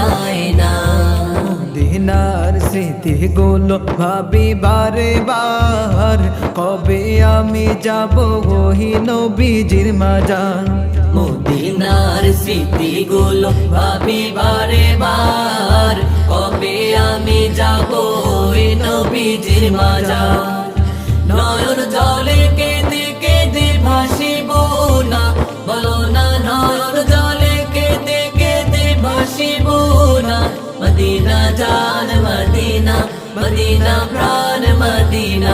যায় না। মদিনার স্মৃতিগুলো ভাবি বারে বার, কবে আমি যাব ওই নবীজির মাজার। মদিনার স্মৃতিগুলো ভাবি বারে বার, কবে আমি যাব ওই নবীজির মাজার। নয়ন জলে কেঁদে কেঁদে ভাসিব না, বলো না নয়ন জলে কেঁদে কেঁদে ভাসিব না। মদিনা জান মদিনা, মদিনা প্রাণ মদিনা।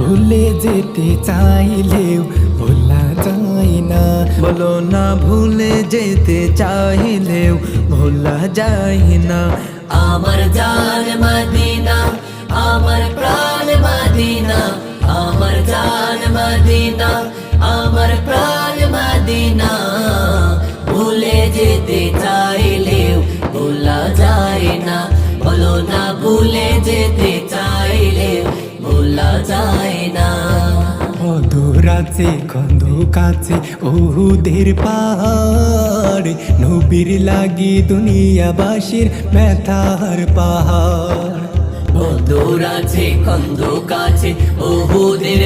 ভুলে যেতে চাইলেও ভোলা যায় না, বলো না ভুলে যেতে চাইলেও ভোলা যায় না। আমার জান মদিনা, আমার প্রাণ মদিনা, আমার জান মদিনা, আমার প্রাণ মদিনা। ভুলে যেতে চাইলেও ভোলা যায় না, বলো না ভুলে যেতে চাইলেও ভোলা যায় না। অধরাতে খন্দকাছে ওহুদের পাহাড়, নবীর লাগি দুনিয়াবাসীর ব্যথার পাহাড়। বন্ধুর আছে খন্দক আছে ওহুদের